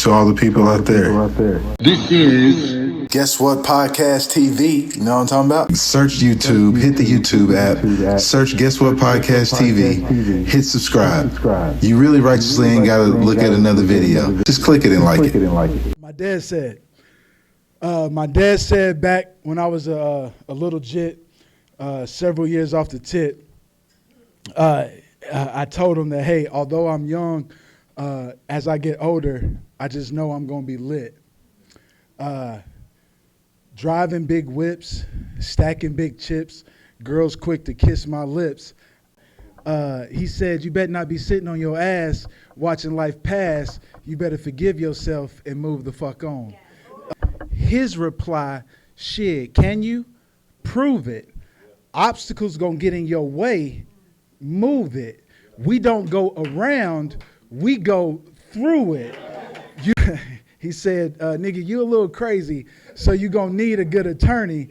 to all the people out there. This is Guess What Podcast TV. You know what I'm talking about? Search YouTube, hit the YouTube app, search Guess What Podcast TV, hit subscribe. You really righteously ain't got to look at another video. Just click it and like it. My dad said back when I was a little jit, several years off the tit, I told him that, hey, although I'm young, as I get older, I just know I'm going to be lit. Driving big whips, stacking big chips, girls quick to kiss my lips. He said, you better not be sitting on your ass watching life pass. You better forgive yourself and move the fuck on. His reply, shit, can you? Prove it. Obstacles gonna get in your way. Move it. We don't go around, we go through it. He said, nigga, you a little crazy, so you gonna need a good attorney.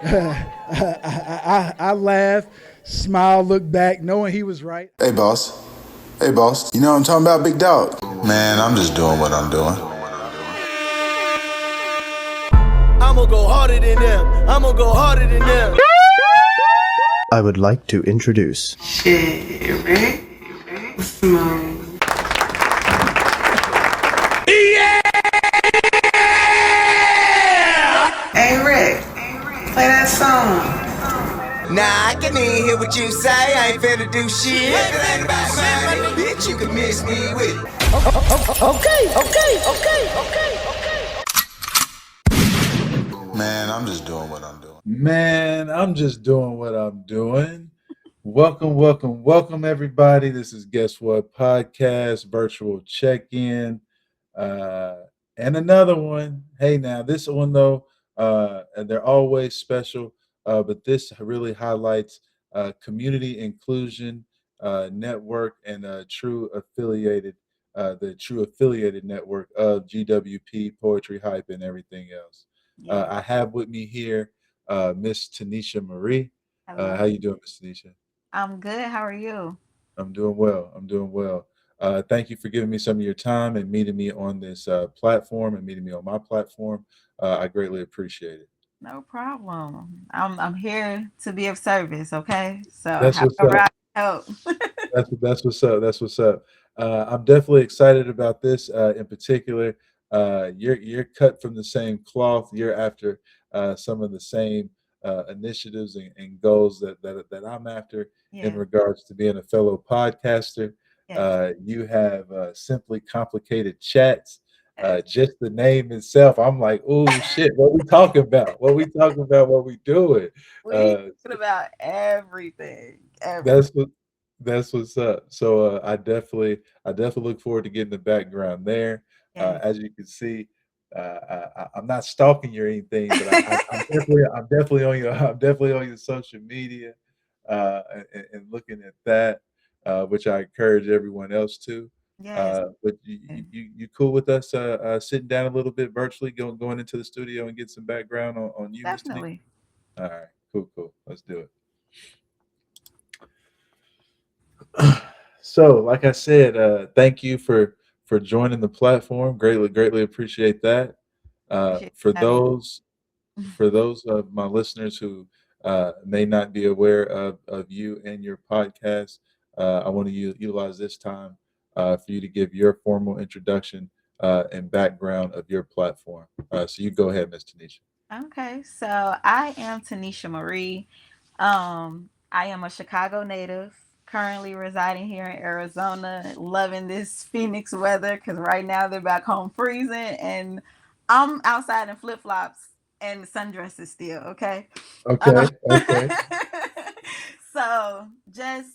I laughed, smiled, looked back, knowing he was right. Hey, boss. You know what I'm talking about, big dog? Man, I'm just doing what I'm doing. I'ma go harder than them. I would like to introduce Rick Smooth. Hey Rick, play that song. Nah, I can even hear what you say. I ain't finna do shit. If it ain't about money, bitch, you can miss me with it. Okay. Man, I'm just doing what I'm doing. Welcome everybody. This is Guess What Podcast, virtual check-in, and another one. Hey, now this one though, and they're always special, but this really highlights community inclusion network and the true affiliated network of GWP, Poetry Hype, and everything else. I have with me here Miss Tanisha Marie. How you doing, Miss Tanisha? I'm good. How are you? I'm doing well. Thank you for giving me some of your time and meeting me on this platform and meeting me on my platform. I greatly appreciate it. No problem. I'm here to be of service. Okay, so That's what's up. Help. That's what's up. I'm definitely excited about this in particular. You're cut from the same cloth. You're after some of the same initiatives and goals that I'm after in regards to being a fellow podcaster. Yes. You have Simply Complicated Chats. Just the name itself, I'm like, oh shit, what we talking about? What we doing? We talking about everything. That's what's up. So I definitely look forward to getting the background there. As you can see, I'm not stalking you or anything, but I'm definitely on your social media and looking at that, which I encourage everyone else to. Yes. But you cool with us sitting down a little bit virtually, going into the studio and get some background on you? Definitely. All right, cool. Let's do it. So, like I said, thank you for joining the platform. Greatly appreciate that. For those of my listeners who may not be aware of you and your podcast, I want to utilize this time for you to give your formal introduction and background of your platform. So you go ahead, Ms. Tanisha. Okay, so I am Tanisha Marie. I am a Chicago native, currently residing here in Arizona, loving this Phoenix weather because right now they're back home freezing and I'm outside in flip-flops and sundresses still, okay? Okay. So just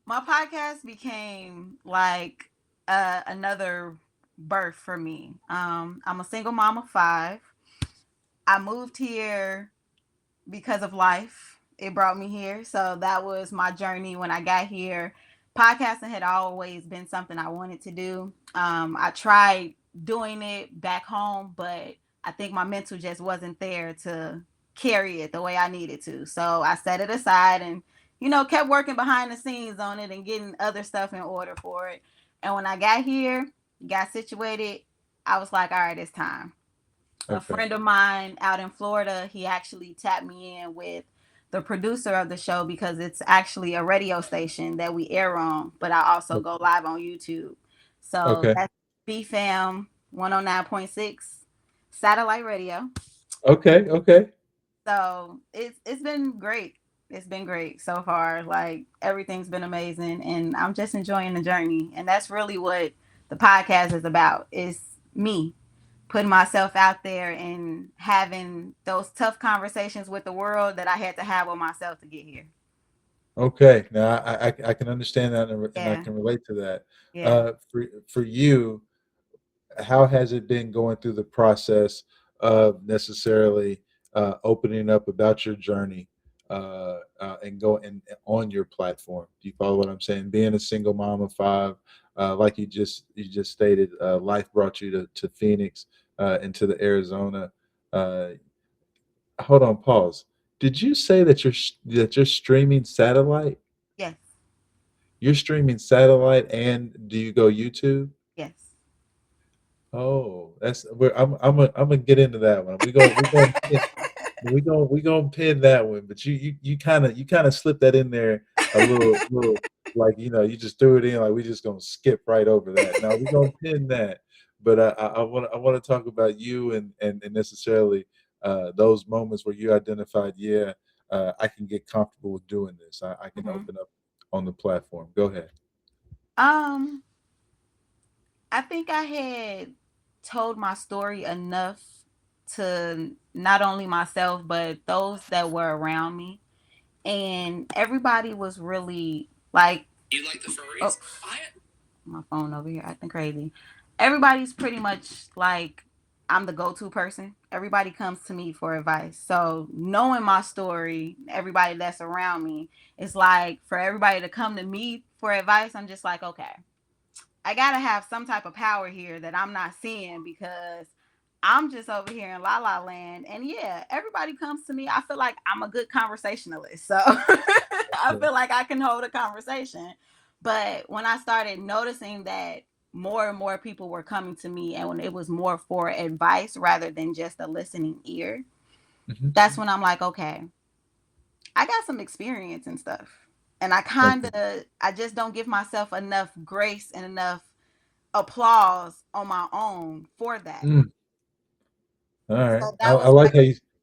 my podcast became like another birth for me. I'm a single mom of 5. I moved here because of life. It brought me here. So that was my journey when I got here. Podcasting had always been something I wanted to do. I tried doing it back home, but I think my mental just wasn't there to carry it the way I needed to. So I set it aside and, kept working behind the scenes on it and getting other stuff in order for it. And when I got here, got situated, I was like, all right, it's time. A Okay. friend of mine out in Florida, he actually tapped me in with the producer of the show because it's actually a radio station that we air on, but I also go live on YouTube. So Okay. that's BFAM 109.6 Satellite Radio. Okay. Okay. So it's been great. It's been great so far. Like everything's been amazing, and I'm just enjoying the journey. And that's really what the podcast is about. Is me putting myself out there and having those tough conversations with the world that I had to have with myself to get here. Okay. Now I can understand that, and I Yeah, can relate to that. yeah. For you, how has it been going through the process of necessarily opening up about your journey and going on your platform? Do you follow what I'm saying? Being a single mom of five, like you just stated, life brought you to Phoenix and to the Arizona. Uh, Hold on, pause. Did you say that you're streaming satellite? Yes, You're streaming satellite, and do you go YouTube? yes. Oh, that's where I'm gonna get into that one. We gonna pin that one, but you kind of slipped that in there a little like you just threw it in like we just gonna skip right over that. Now we gonna pin that, but I want to talk about you and necessarily those moments where you identified, yeah, I can get comfortable with doing this. I can hmm open up on the platform. Go ahead. Um, I think I had told my story enough to not only myself but those that were around me, and everybody was really like, "You like the furries?" Oh, my phone over here acting crazy. Everybody's pretty much like I'm the go-to person. Everybody comes to me for advice. So knowing my story, everybody that's around me, it's like for everybody to come to me for advice, I'm just like, okay, I gotta have some type of power here that I'm not seeing because I'm just over here in La La Land. And yeah, everybody comes to me. I feel like I'm a good conversationalist. So I feel like I can hold a conversation. But when I started noticing that more and more people were coming to me and when it was more for advice rather than just a listening ear, Mhm. that's when I'm like, okay, I got some experience and stuff. And Okay. I just don't give myself enough grace and enough applause on my own for that. Mm. All right. So I, that I was like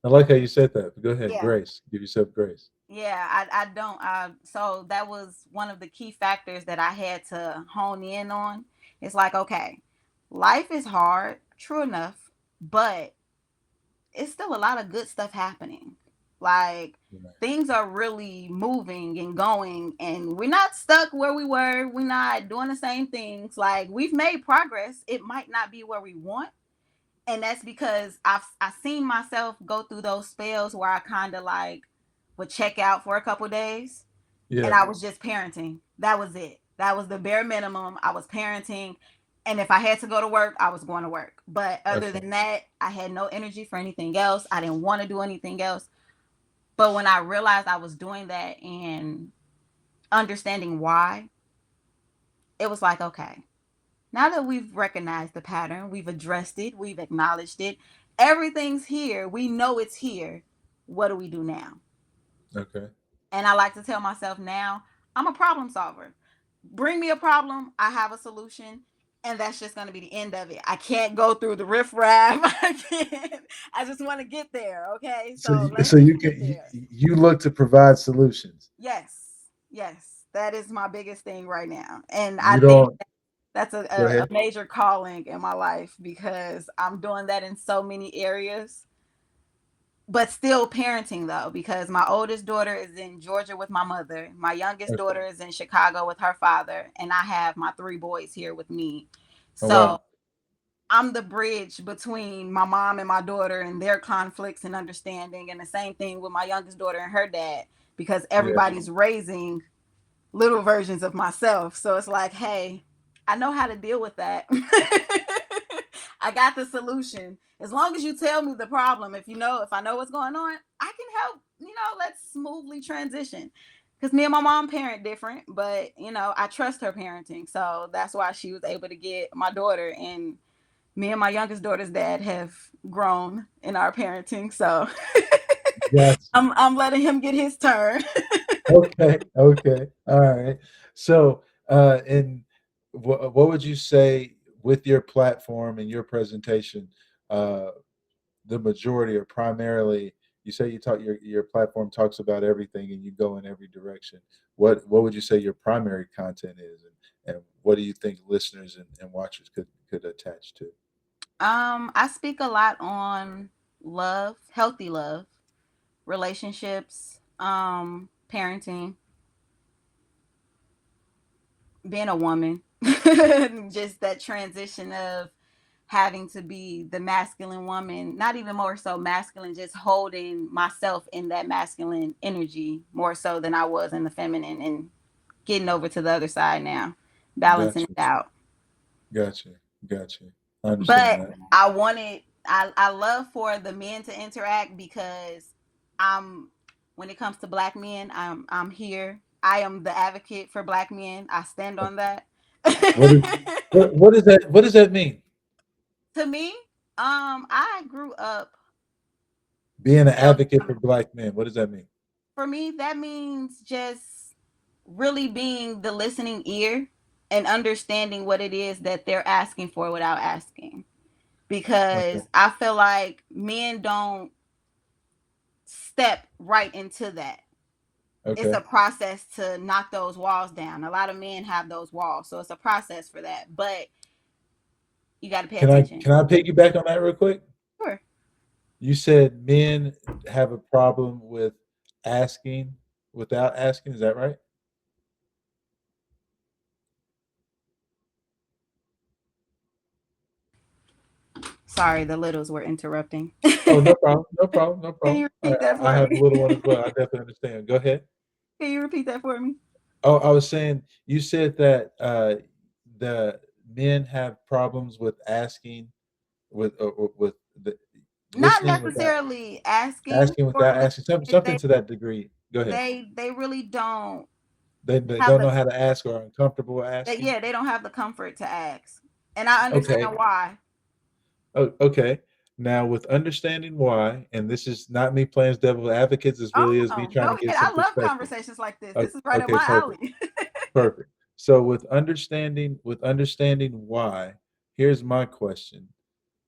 like, how you said that. Go ahead, yeah, Grace. Give yourself grace. yeah, I don't. So that was one of the key factors that I had to hone in on. It's like, okay, life is hard, true enough, but it's still a lot of good stuff happening. Like Right. things are really moving and going, and we're not stuck where we were. We're not doing the same things. Like we've made progress. It might not be where we want, and that's because I've seen myself go through those spells where I kind of like would check out for a couple days, and Yeah. I was just parenting. That was it. That was the bare minimum. I was parenting, and if I had to go to work, I was going to work. But other Okay. than that, I had no energy for anything else. I didn't want to do anything else. But when I realized I was doing that and understanding why, it was like, okay, now that we've recognized the pattern, we've addressed it, we've acknowledged it, everything's here, we know it's here. What do we do now? Okay. And I like to tell myself now, I'm a problem solver. Bring me a problem, I have a solution, and that's just going to be the end of it. I can't go through the riffraff. I can't. I just want to get there. Okay, So so you, let's so just you get can there. you look to provide solutions. Yes, yes, that is my biggest thing right now, and I You think don't that's go a ahead. major calling in my life because I'm doing that in so many areas, but still parenting though, because my oldest daughter is in Georgia with my mother, my youngest Okay. daughter is in Chicago with her father, and I have my three boys here with me. Oh So wow. I'm the bridge between my mom and my daughter and their conflicts and understanding, and the same thing with my youngest daughter and her dad, because Yeah. everybody's raising little versions of myself. So it's like, hey, I know how to deal with that. I got the solution. As long as you tell me the problem, if I know what's going on, I can help, let's smoothly transition. because me and my mom parent different, but I trust her parenting, so that's why she was able to get my daughter. And me and my youngest daughter's dad have grown in our parenting, so Yes. I'm letting him get his turn. Okay. Okay. All right. So, and what would you say with your platform and your presentation? Uh, the majority or primarily, you say you talk your platform talks about everything and you go in every direction. What would you say your primary content is, and what do you think listeners and watchers could attach to? I speak a lot on love, healthy love, relationships, parenting, being a woman, just that transition of having to be the masculine woman, not even more so masculine, just holding myself in that masculine energy more so than I was in the feminine, and getting over to the other side now, balancing Gotcha. it out. Gotcha. Gotcha. I understand But that. I love for the men to interact, because I'm when it comes to black men, I'm here. I am the advocate for black men. I stand on that. What is what is that? What does that mean? To me, I grew up, Being an you know, advocate for black men. What does that mean? for me that means just really being the listening ear and understanding what it is that they're asking for without asking. Okay. Because I feel like men don't step right into that. It's Okay. a process to knock those walls down. A lot of men have those walls, so it's a process for that. But you got to pay attention. Can I piggyback on that real quick? Sure. You said men have a problem with asking without asking. Is that right? Sorry, the littles were interrupting. Oh, no problem. No problem. No Can problem. you repeat that I for have a me? little one as well. I definitely understand. Go ahead. Can you repeat that for me? Oh, I was saying you said that the men have problems with asking with the Not listening without necessarily asking asking for without asking something they to that degree. Go ahead. they really don't They have don't the know how to ask or are uncomfortable asking. yeah, they don't have the comfort to ask. And I Okay. understand why. Oh, okay. Now, with understanding why, and this is not me playing devil's advocate, this Oh really is me no, trying go to get ahead. some I love perspective. conversations like this. This is right up Okay, my perfect. alley. Perfect. So with understanding why, here's my question.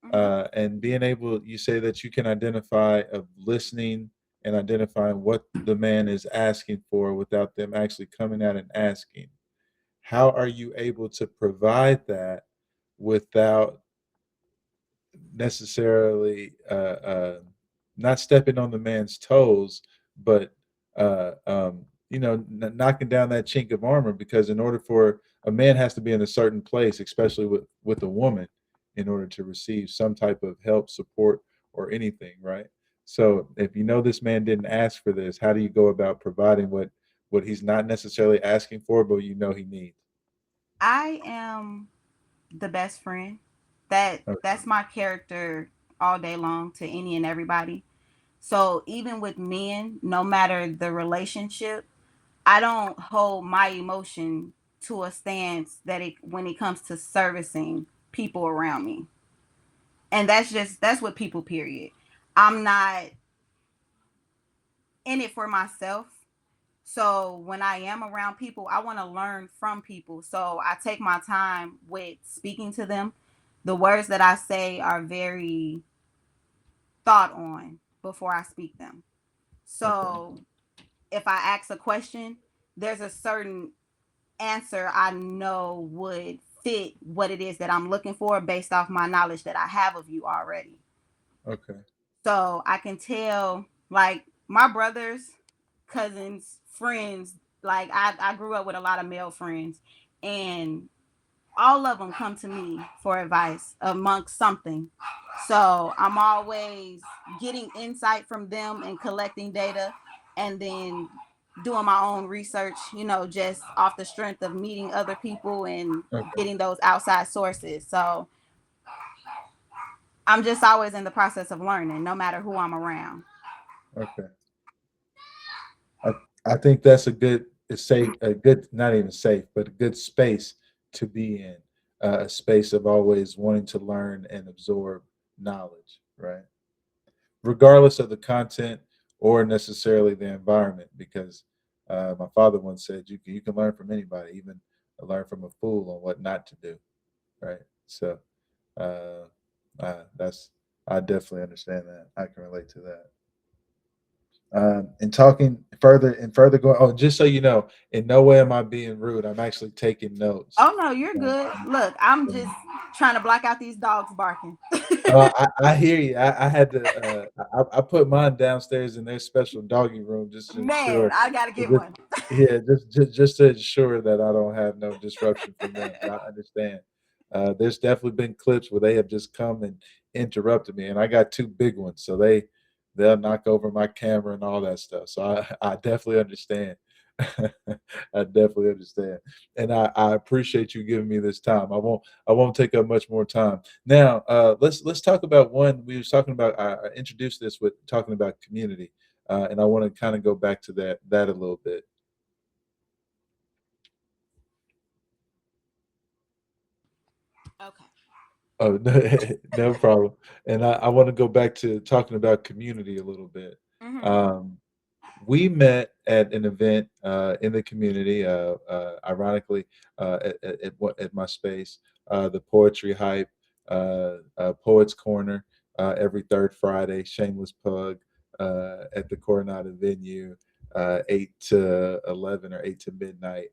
Mhm. And being able, you say that you can identify of listening and identifying what the man is asking for without them actually coming out and asking. How are you able to provide that without necessarily not stepping on the man's toes, but knocking down that chink of armor? Because in order for a man has to be in a certain place, especially with a woman, in order to receive some type of help, support, or anything, right? So if you know this man didn't ask for this, how do you go about providing what he's not necessarily asking for, but you know he needs? I am the best friend. That's my character all day long to any and everybody. So even with men, no matter the relationship, I don't hold my emotion to a stance that it when it comes to servicing people around me. And that's what people period. I'm not in it for myself. So when I am around people, I want to learn from people. So I take my time with speaking to them. The words that I say are very thought on before I speak them. Okay. So if I ask a question, there's a certain answer I know would fit what it is that I'm looking for based off my knowledge that I have of you already. Okay. So I can tell, like, my brothers, cousins, friends, like, I grew up with a lot of male friends, and all of them come to me for advice amongst something. So I'm always getting insight from them and collecting data, and then doing my own research, just off the strength of meeting other people and Okay. getting those outside sources. So I'm just always in the process of learning, no matter who I'm around. Okay. I think that's a good, not even safe, but a good space to be in, a space of always wanting to learn and absorb knowledge, right? Regardless of the content or necessarily the environment, because my father once said you can learn from anybody, even learn from a fool on what not to do, right? So uh, that's I definitely understand that. I can relate to that. And talking further going. Oh, just so you know, in no way am I being rude. I'm actually taking notes. Oh no, you're good. Look, I'm just Um, trying to block out these dogs barking. I hear you. I had to. I put mine downstairs in their special doggy room just to Man, ensure. I gotta get Just, one. yeah, just to ensure that I don't have no disruption from them. But I understand. There's definitely been clips where they have just come and interrupted me, and I got two big ones, so they'll knock over my camera and all that stuff. So I definitely understand. I definitely understand, and I appreciate you giving me this time. I won't take up much more time. Now, let's talk about one we was talking about. I introduced this with talking about community, and I want to kind of go back to that a little bit. Okay. Oh, no problem. And I want to go back to talking about community a little bit. Mm-hmm. Um, we met at an event in the community, ironically, at my space, the Poetry Hype, Poets Corner, every third Friday, shameless plug, at the Coronado venue, 8 to 11 or 8 to midnight.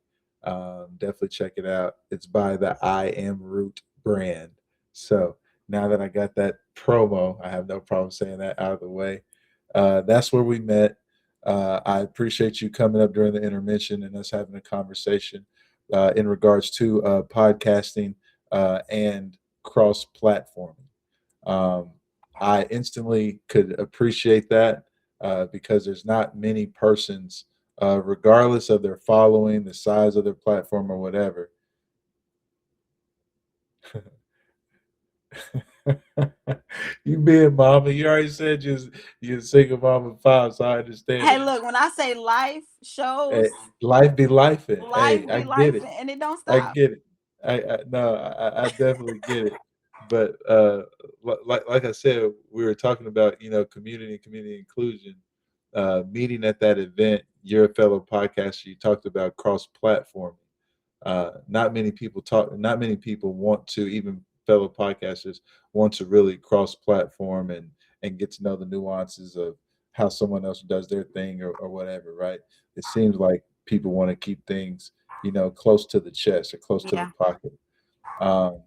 Definitely check it out. It's by the I Am Root brand. So now that I got that promo, I have no problem saying that out of the way. That's where we met. I appreciate you coming up during the intermission and us having a conversation in regards to podcasting and cross platforming. Um, I instantly could appreciate that because there's not many persons, regardless of their following, the size of their platform, or whatever. You being mama, you already said you're a single mom of five, so I understand Hey, it. look, when I say life shows, Hey, life be lifing. life Hey, I be get life, it. and it don't I stop. get it. I no, I definitely get it. But like I said, we were talking about community inclusion. Meeting at that event, you're a fellow podcaster. You talked about cross platforming. Not many people talk. Not many people want to, even fellow podcasters want to really cross platform and get to know the nuances of how someone else does their thing or whatever. Right? It seems like people want to keep things close to the chest or close to the Yeah. pocket. Um,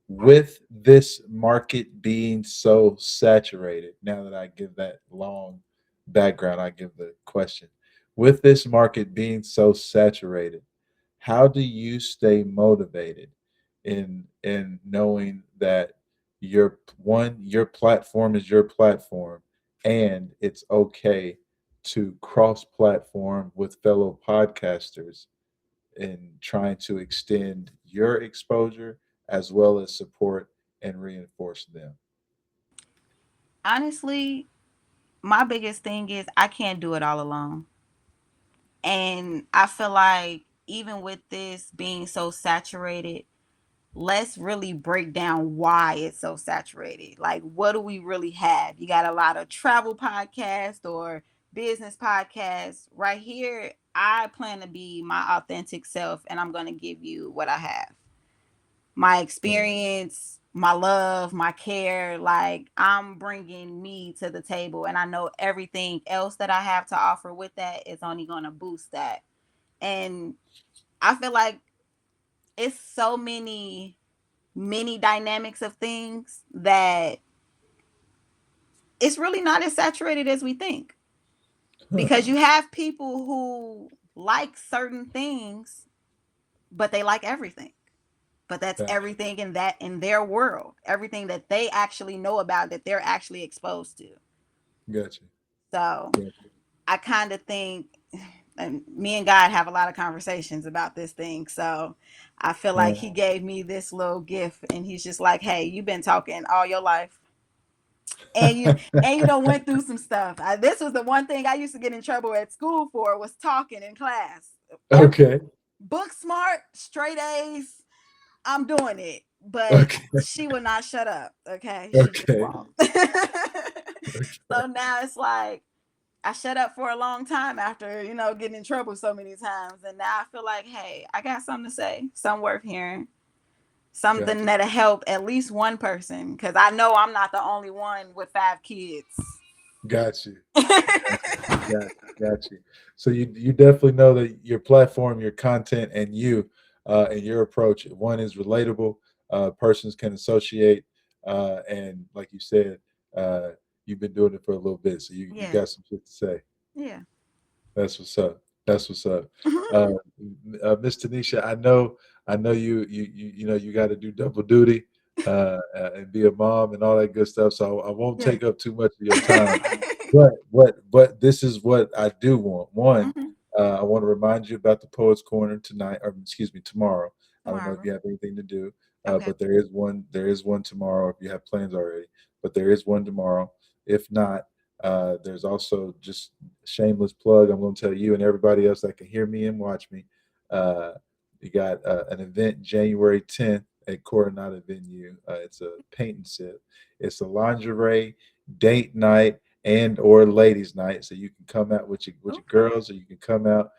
with this market being so saturated, now that I give that long background, I give the question. With this market being so saturated, how do you stay motivated in knowing that your platform is your platform and it's okay to cross platform with fellow podcasters in trying to extend your exposure as well as support and reinforce them? Honestly, my biggest thing is I can't do it all alone. And I feel like even with this being so saturated, let's really break down why it's so saturated. Like, what do we really have? You got a lot of travel podcasts or business podcasts. Right here, I plan to be my authentic self and I'm going to give you what I have, my experience, my love, my care. Like, I'm bringing me to the table, and I know everything else that I have to offer with that is only going to boost that. And I feel like it's so many dynamics of things that it's really not as saturated as we think, because you have people who like certain things but they like everything, but that's Gotcha. everything in their world, everything that they actually know about, that they're actually exposed to. Gotcha. So Gotcha. I kind of think, and me and God have a lot of conversations about this thing. So I feel like Uh, he gave me this little gift and he's just like, hey, you've been talking all your life. and you don't went through some stuff. This was the one thing I used to get in trouble at school for, was talking in class. Okay. Book smart, straight A's, I'm doing it. But she would not shut up. Okay. She just won't. So now it's like I shut up for a long time after, getting in trouble so many times. And now I feel like, hey, I got something to say, something worth hearing, something that'll help at least one person. Because I know I'm not the only one with 5 kids. Got you. Got you. So you definitely know that your platform, your content, and you and your approach, one is relatable. Persons can associate, and like you said, you've been doing it for a little bit, so you got some shit to say. Yeah, that's what's up. Miss Tanisha, I know you got to do double duty and be a mom and all that good stuff. So I won't take up too much of your time. but this is what I do want. One, I want to remind you about the Poets Corner tomorrow. I don't know if you have anything to do, but there is one tomorrow if you have plans already. But there is one tomorrow. If not, there's also, just shameless plug, I'm going to tell you and everybody else that can hear me and watch me. You got an event January 10th at Coronado Venue. It's a paint and sip. It's a lingerie date night and or ladies night, so you can come out with your girls, or you can come out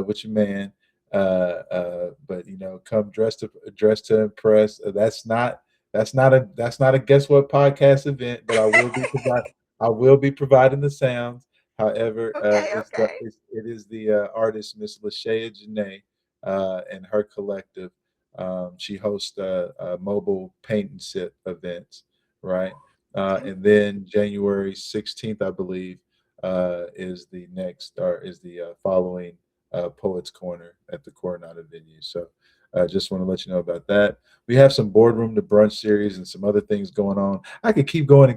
with your man. But come dressed to impress. That's not a Guess What podcast event, but I will be providing the sounds. However, it is the artist Miss Lashaya Janae and her collective. She hosts mobile paint and sip events, right? And then January 16th, I believe, is the following Poets Corner at the Coronado venue. So I just want to let you know about that. We have some Boardroom to Brunch series and some other things going on. I could keep going,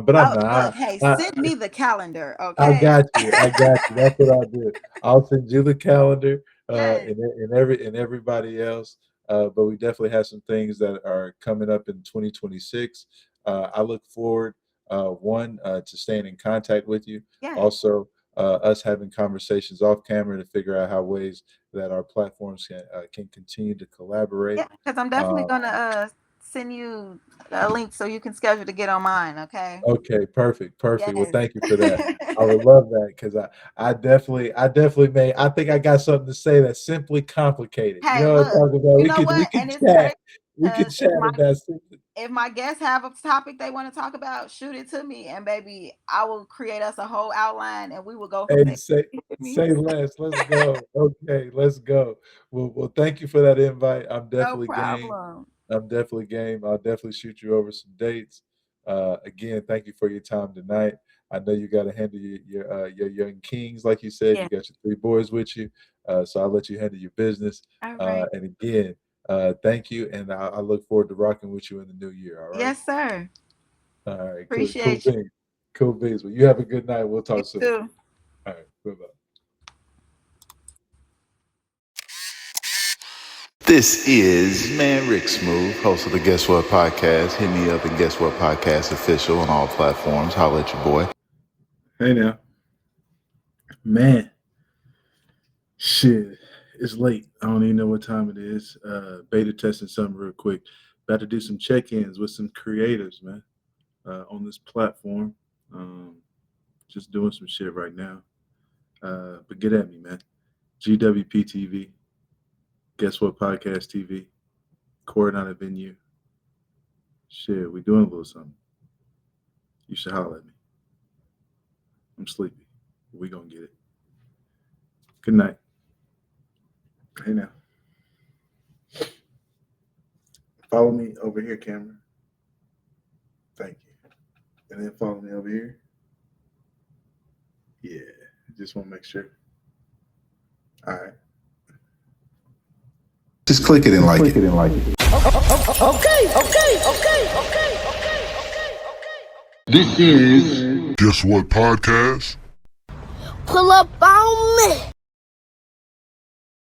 but I'm not. Look, hey, send me the calendar, okay? I got you. That's what I'll do. I'll send you the calendar and everybody else. But we definitely have some things that are coming up in 2026. I look forward, to staying in contact with you. Yeah. Also, us having conversations off camera to figure out how ways that our platforms can continue to collaborate. Yeah, because I'm definitely gonna send you a link so you can schedule to get on mine. Okay. Okay. Perfect. Yes. Well, thank you for that. I would love that, because I definitely I think I got something to say that's simply complicated. Hey, what I'm talking about? We can chat. We can chat about something. If my guests have a topic they want to talk about, shoot it to me, and baby, I will create us a whole outline, and we will go from there. Say less. Let's go. Okay, let's go. Well, thank you for that invite. I'm definitely game. I'm definitely game. I'll definitely shoot you over some dates. Again, thank you for your time tonight. I know you got to handle your young kings, like you said. Yeah. You got your 3 boys with you, so I'll let you handle your business. All right. And again, thank you, and I look forward to rocking with you in the new year. All right. Yes, sir. All right. Appreciate you. Cool beans. Well, you have a good night. We'll talk soon. Too. All right. Bye-bye. This is Man Rick Smooth, host of the Guess What Podcast. Hit me up at Guess What Podcast Official on all platforms. Holla at your boy. Hey now. Man. Shit. It's late. I don't even know what time it is. Beta testing something real quick. About to do some check-ins with some creators, man, on this platform. Just doing some shit right now. But get at me, man. GWP TV. Guess What Podcast TV. Coronado Venue. Shit, we doing a little something. You should holler at me. I'm sleepy. We gonna get it. Good night. Hey now. Follow me over here, camera. Thank you. And then follow me over here. Yeah, just want to make sure. All right. Just click it and like it. Okay. This is Guess What Podcast? Pull up on me.